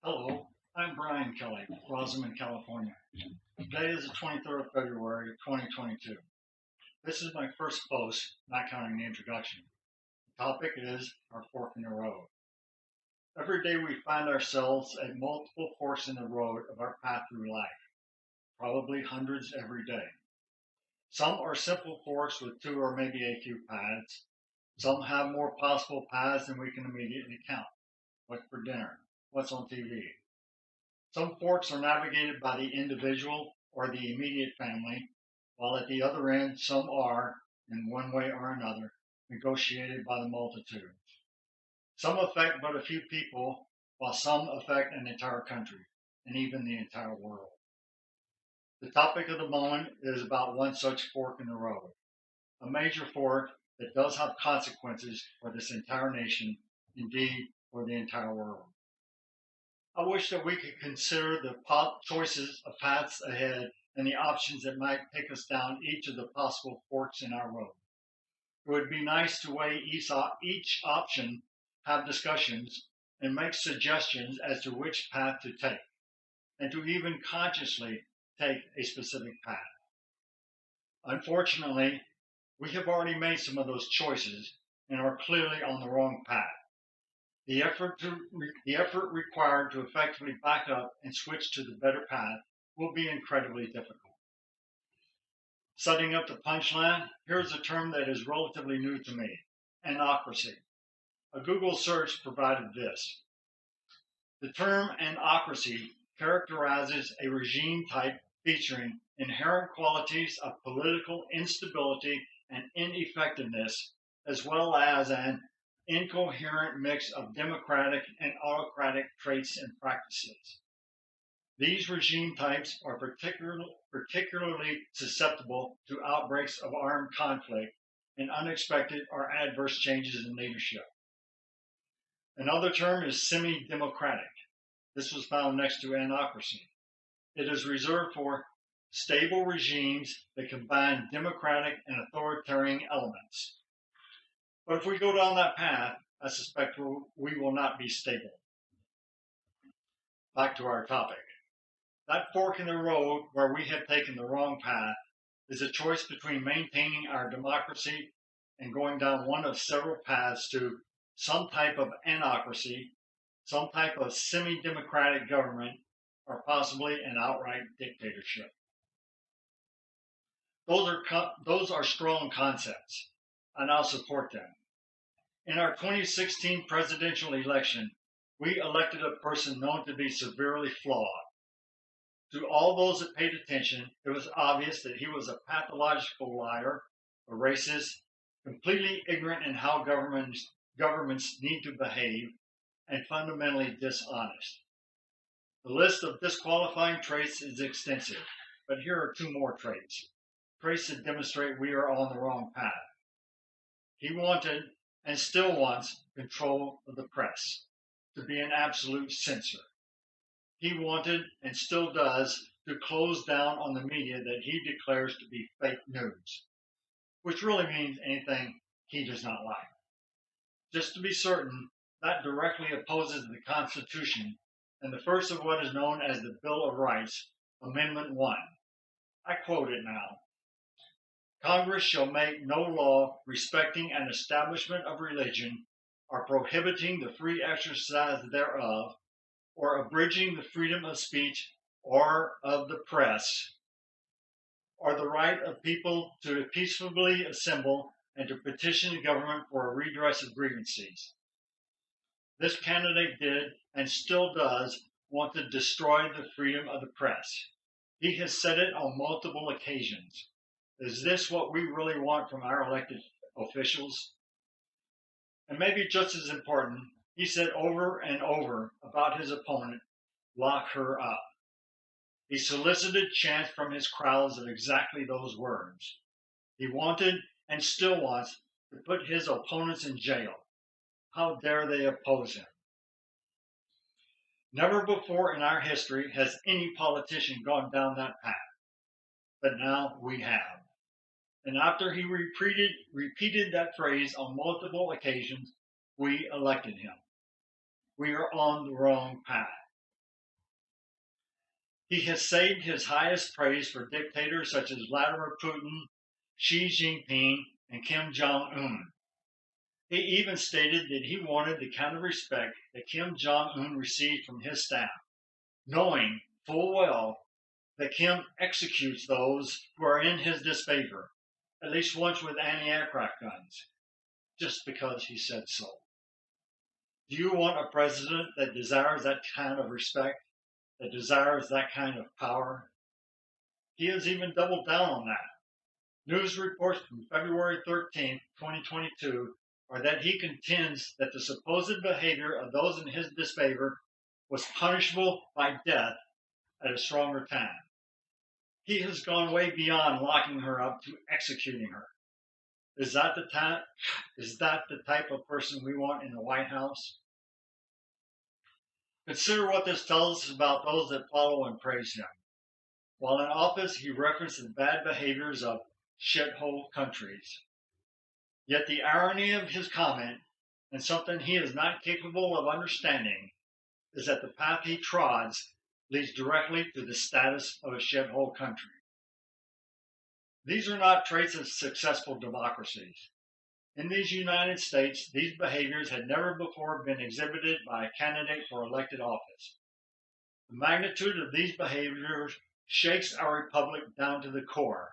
Hello, I'm Brian Kelly, Rosamond, California. Today is the 23rd of February, 2022. This is my first post, not counting the introduction. The topic is our fork in the road. Every day we find ourselves at multiple forks in the road of our path through life, probably hundreds every day. Some are simple forks with two or maybe a few paths. Some have more possible paths than we can immediately count. What's for dinner? What's on TV? Some forks are navigated by the individual or the immediate family, while at the other end, some are, in one way or another, negotiated by the multitude. Some affect but a few people, while some affect an entire country and even the entire world. The topic of the moment is about one such fork in the road, a major fork that does have consequences for this entire nation, indeed for the entire world. I wish that we could consider the choices of paths ahead and the options that might take us down each of the possible forks in our road. It would be nice to weigh each option, have discussions, and make suggestions as to which path to take, and to even consciously take a specific path. Unfortunately, we have already made some of those choices and are clearly on the wrong path. The effort required to effectively back up and switch to the better path will be incredibly difficult. Setting up the punchline, here's a term that is relatively new to me: anocracy. A Google search provided this. The term anocracy characterizes a regime type featuring inherent qualities of political instability and ineffectiveness, as well as an incoherent mix of democratic and autocratic traits and practices. These regime types are particularly susceptible to outbreaks of armed conflict and unexpected or adverse changes in leadership. Another term is semi-democratic. This was found next to anocracy. It is reserved for stable regimes that combine democratic and authoritarian elements. But if we go down that path, I suspect we will not be stable. Back to our topic. That fork in the road where we have taken the wrong path is a choice between maintaining our democracy and going down one of several paths to some type of anocracy, some type of semi-democratic government, or possibly an outright dictatorship. Those are strong concepts, and I'll support them. In our 2016 presidential election, we elected a person known to be severely flawed. To all those that paid attention, it was obvious that he was a pathological liar, a racist, completely ignorant in how governments need to behave, and fundamentally dishonest. The list of disqualifying traits is extensive, but here are two more traits that demonstrate we are on the wrong path. He wanted and still wants control of the press, to be an absolute censor. He wanted and still does to close down on the media that he declares to be fake news, which really means anything he does not like. Just to be certain, that directly opposes the Constitution and the first of what is known as the Bill of Rights, Amendment 1. I quote it now. Congress shall make no law respecting an establishment of religion or prohibiting the free exercise thereof or abridging the freedom of speech or of the press or the right of people to peacefully assemble and to petition the government for a redress of grievances. This candidate did and still does want to destroy the freedom of the press. He has said it on multiple occasions. Is this what we really want from our elected officials? And maybe just as important, he said over and over about his opponent, lock her up. He solicited chants from his crowds of exactly those words. He wanted and still wants to put his opponents in jail. How dare they oppose him? Never before in our history has any politician gone down that path, but now we have. And after he repeated that phrase on multiple occasions, we elected him. We are on the wrong path. He has saved his highest praise for dictators such as Vladimir Putin, Xi Jinping, and Kim Jong-un. He even stated that he wanted the kind of respect that Kim Jong-un received from his staff, knowing full well that Kim executes those who are in his disfavor, at least once with anti-aircraft guns, just because he said so. Do you want a president that desires that kind of respect, that desires that kind of power? He has even doubled down on that. News reports from February 13, 2022, are that he contends that the supposed behavior of those in his disfavor was punishable by death at a stronger time. He has gone way beyond locking her up to executing her. Is that the type of person we want in the White House? Consider what this tells us about those that follow and praise him. While in office, he referenced the bad behaviors of shithole countries. Yet the irony of his comment, and something he is not capable of understanding, is that the path he trods leads directly to the status of a shithole country. These are not traits of successful democracies. In these United States, these behaviors had never before been exhibited by a candidate for elected office. The magnitude of these behaviors shakes our republic down to the core.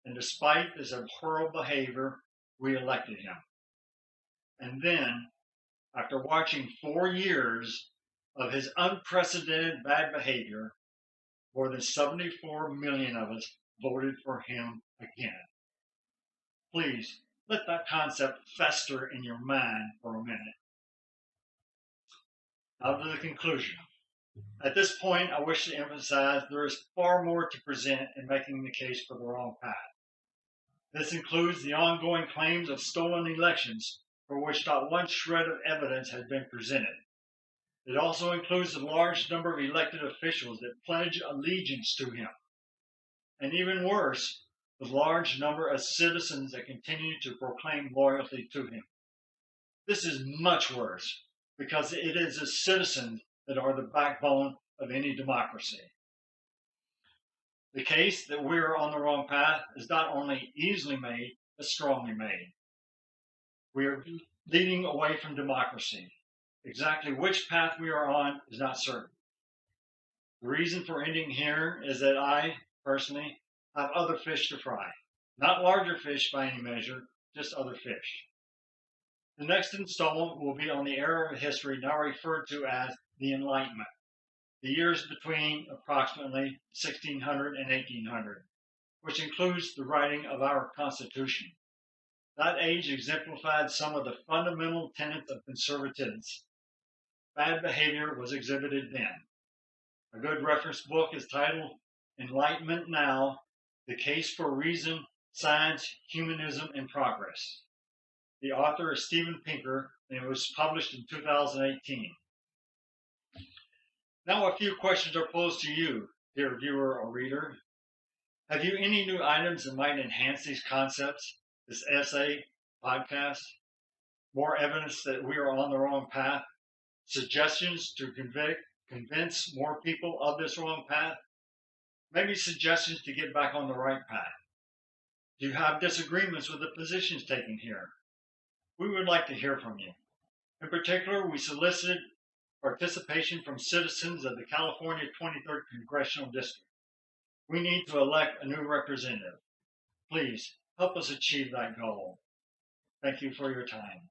And despite this abhorrent behavior, we elected him. And then, after watching 4 years of his unprecedented bad behavior, more than 74 million of us voted for him again. Please, let that concept fester in your mind for a minute. Now to the conclusion. At this point, I wish to emphasize there is far more to present in making the case for the wrong path. This includes the ongoing claims of stolen elections for which not one shred of evidence has been presented. It also includes the large number of elected officials that pledge allegiance to him. And even worse, the large number of citizens that continue to proclaim loyalty to him. This is much worse because it is the citizens that are the backbone of any democracy. The case that we are on the wrong path is not only easily made, but strongly made. We are leading away from democracy. Exactly which path we are on is not certain. The reason for ending here is that I, personally, have other fish to fry. Not larger fish by any measure, just other fish. The next installment will be on the era of history now referred to as the Enlightenment, the years between approximately 1600 and 1800, which includes the writing of our Constitution. That age exemplified some of the fundamental tenets of conservatism. Bad behavior was exhibited then. A good reference book is titled Enlightenment Now, The Case for Reason, Science, Humanism, and Progress. The author is Steven Pinker, and it was published in 2018. Now a few questions are posed to you, dear viewer or reader. Have you any new items that might enhance these concepts, this essay, podcast? More evidence that we are on the wrong path? Suggestions to convince more people of this wrong path? Maybe suggestions to get back on the right path? Do you have disagreements with the positions taken here? We would like to hear from you. In particular, we solicited participation from citizens of the California 23rd Congressional District. We need to elect a new representative. Please help us achieve that goal. Thank you for your time.